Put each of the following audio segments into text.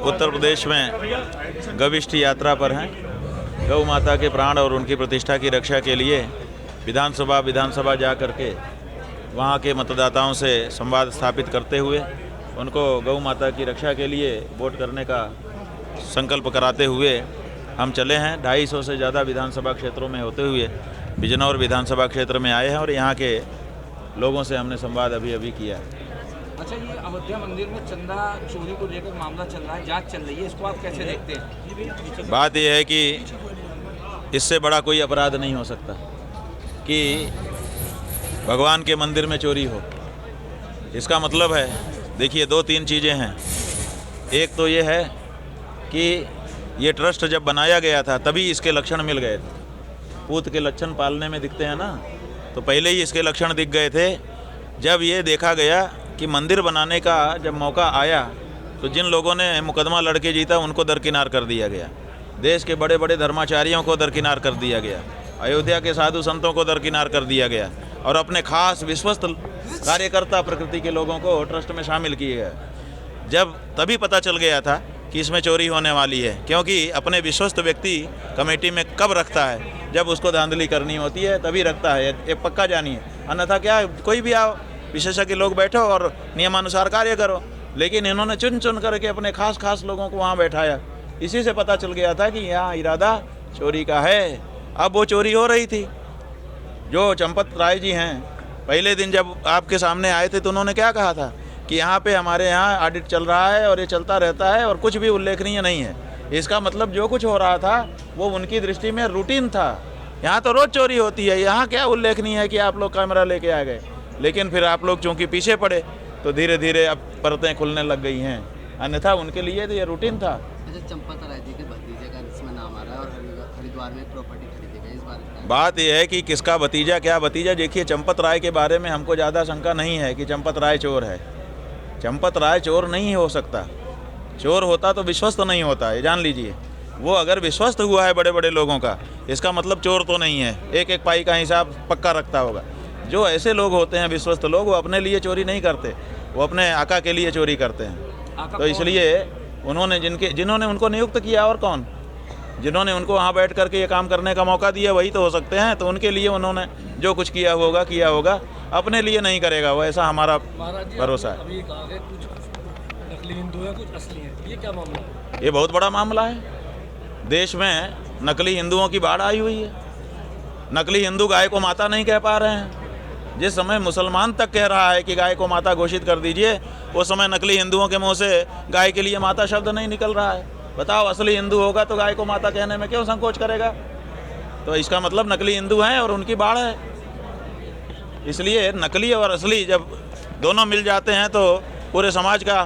उत्तर प्रदेश में गविष्ठ यात्रा पर हैं। गौ माता के प्राण और उनकी प्रतिष्ठा की रक्षा के लिए विधानसभा जा करके वहाँ के मतदाताओं से संवाद स्थापित करते हुए उनको गौ माता की रक्षा के लिए वोट करने का संकल्प कराते हुए हम चले हैं। 250 से ज़्यादा विधानसभा क्षेत्रों में होते हुए बिजनौर विधानसभा क्षेत्र में आए हैं और यहाँ के लोगों से हमने संवाद अभी किया है। अच्छा, ये अयोध्या मंदिर में चंदा चोरी को लेकर मामला चल रहा है, जांच चल रही है, इसको आप कैसे देखते हैं? बात यह है कि इससे बड़ा कोई अपराध नहीं हो सकता कि भगवान के मंदिर में चोरी हो। इसका मतलब है, देखिए 2-3 चीज़ें हैं। एक तो ये है कि ये ट्रस्ट जब बनाया गया था तभी इसके लक्षण मिल गए थे। पूत के लक्षण पालने में दिखते हैं ना, तो पहले ही इसके लक्षण दिख गए थे। जब ये देखा गया कि मंदिर बनाने का जब मौका आया तो जिन लोगों ने मुकदमा लड़के जीता उनको दरकिनार कर दिया गया। देश के बड़े बड़े धर्माचार्यों को दरकिनार कर दिया गया, अयोध्या के साधु संतों को दरकिनार कर दिया गया और अपने खास विश्वस्त कार्यकर्ता प्रकृति के लोगों को ट्रस्ट में शामिल किए गए। जब तभी पता चल गया था कि इसमें चोरी होने वाली है, क्योंकि अपने विश्वस्त व्यक्ति कमेटी में कब रखता है, जब उसको धांधली करनी होती है तभी रखता है, ये पक्का जानिए। अन्यथा क्या, कोई भी आओ, विशेषज्ञ लोग बैठो और नियमानुसार कार्य करो। लेकिन इन्होंने चुन करके अपने खास लोगों को वहाँ बैठाया। इसी से पता चल गया था कि यहाँ इरादा चोरी का है। अब वो चोरी हो रही थी। जो चंपत राय जी हैं, पहले दिन जब आपके सामने आए थे तो उन्होंने क्या कहा था कि यहाँ पे हमारे यहाँ ऑडिट चल रहा है और ये चलता रहता है और कुछ भी उल्लेखनीय नहीं है। इसका मतलब जो कुछ हो रहा था वो उनकी दृष्टि में रूटीन था। यहाँ तो रोज़ चोरी होती है, यहाँ क्या उल्लेखनीय है कि आप लोग कैमरा लेके आ गए। लेकिन फिर आप लोग चूँकि पीछे पड़े तो धीरे धीरे अब परतें खुलने लग गई हैं, अन्यथा उनके लिए तो ये रूटीन था। अच्छा, चंपत राय जी के भतीजे का इसमें नाम आ रहा है और हरिद्वार में प्रॉपर्टी खरीदी गई, इस बारे में बात यह है कि किसका भतीजा क्या भतीजा। देखिए, चंपत राय के बारे में हमको ज़्यादा शंका नहीं है कि चंपत राय चोर है। चंपत राय चोर नहीं हो सकता। चोर होता तो विश्वस्त नहीं होता, ये जान लीजिए। वो अगर विश्वस्त हुआ है बड़े बड़े लोगों का, इसका मतलब चोर तो नहीं है। एक एक पाई का हिसाब पक्का रखता होगा। जो ऐसे लोग होते हैं विश्वस्त लोग, वो अपने लिए चोरी नहीं करते, वो अपने आका के लिए चोरी करते हैं। तो इसलिए उन्होंने जिन्होंने उनको नियुक्त किया, और कौन, जिन्होंने उनको वहाँ बैठ करके ये काम करने का मौका दिया, वही तो हो सकते हैं। तो उनके लिए उन्होंने जो कुछ किया होगा, अपने लिए नहीं करेगा वो, ऐसा हमारा भरोसा है। अभी कहा गया कुछ नकली हिंदू हैं, कुछ असली हैं, ये क्या मामला है? ये बहुत बड़ा मामला है। देश में नकली हिंदुओं की बाढ़ आई हुई है। नकली हिंदू गाय को माता नहीं कह पा रहे हैं। जिस समय मुसलमान तक कह रहा है कि गाय को माता घोषित कर दीजिए, उस समय नकली हिंदुओं के मुंह से गाय के लिए माता शब्द नहीं निकल रहा है। बताओ, असली हिंदू होगा तो गाय को माता कहने में क्यों संकोच करेगा? तो इसका मतलब नकली हिंदू हैं और उनकी बाढ़ है। इसलिए नकली और असली जब दोनों मिल जाते हैं तो पूरे समाज का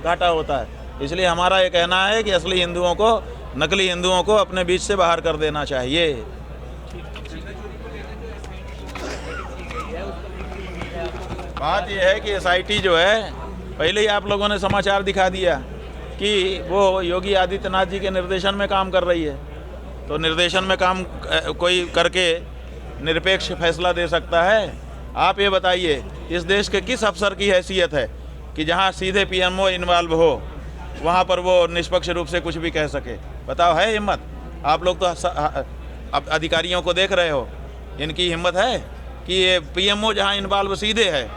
घाटा होता है। इसलिए हमारा ये कहना है कि असली हिंदुओं को, नकली हिंदुओं को अपने बीच से बाहर कर देना चाहिए। बात यह है कि एसआईटी जो है, पहले ही आप लोगों ने समाचार दिखा दिया कि वो योगी आदित्यनाथ जी के निर्देशन में काम कर रही है। तो निर्देशन में काम कोई करके निरपेक्ष फैसला दे सकता है? आप ये बताइए, इस देश के किस अफसर की हैसियत है कि जहाँ सीधे पीएमओ इन्वॉल्व हो वहाँ पर वो निष्पक्ष रूप से कुछ भी कह सके? बताओ, है हिम्मत? आप लोग तो अधिकारियों को देख रहे हो, इनकी हिम्मत है कि ये पीएमओ जहाँ इन्वॉल्व सीधे है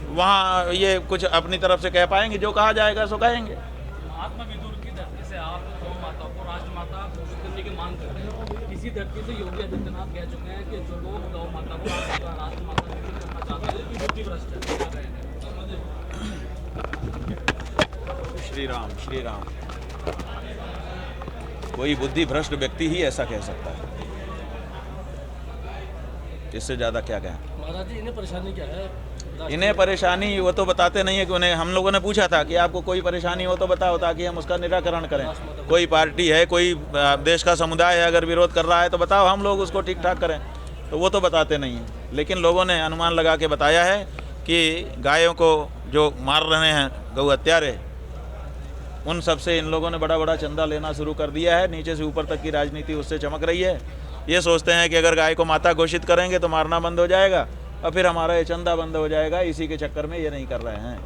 वहाँ ये कुछ अपनी तरफ से कह पाएंगे? जो कहा जाएगा सो कहेंगे। महात्मा विदुर की धरती से आप गौ माता को राष्ट्रमाता घोषित करने की मांग कर रहे हैं। इसी धरती से योगी आदित्यनाथ कह चुके हैं कि जो लोग गौ माता को राष्ट्रमाता घोषित करना चाहते हैं कि बुद्धि भ्रष्ट है। श्री राम, श्री राम। कोई बुद्धि भ्रष्ट व्यक्ति ही ऐसा कह सकता है। इससे ज़्यादा क्या कहें? महाराज जी, इन्हें परेशानी क्या है? इन्हें परेशानी वो तो बताते नहीं है कि उन्हें, हम लोगों ने पूछा था कि आपको कोई परेशानी हो तो बताओ ताकि हम उसका निराकरण करें। कोई पार्टी है, कोई देश का समुदाय है, अगर विरोध कर रहा है तो बताओ, हम लोग उसको ठीक ठाक करें। तो वो तो बताते नहीं हैं। लेकिन लोगों ने अनुमान लगा के बताया है कि गायों को जो मार रहे हैं गौ हत्यारे, उन सब से इन लोगों ने बड़ा चंदा लेना शुरू कर दिया है। नीचे से ऊपर तक की राजनीति उससे चमक रही है। ये सोचते हैं कि अगर गाय को माता घोषित करेंगे तो मारना बंद हो जाएगा और फिर हमारा ये चंदा बंद हो जाएगा। इसी के चक्कर में ये नहीं कर रहे हैं।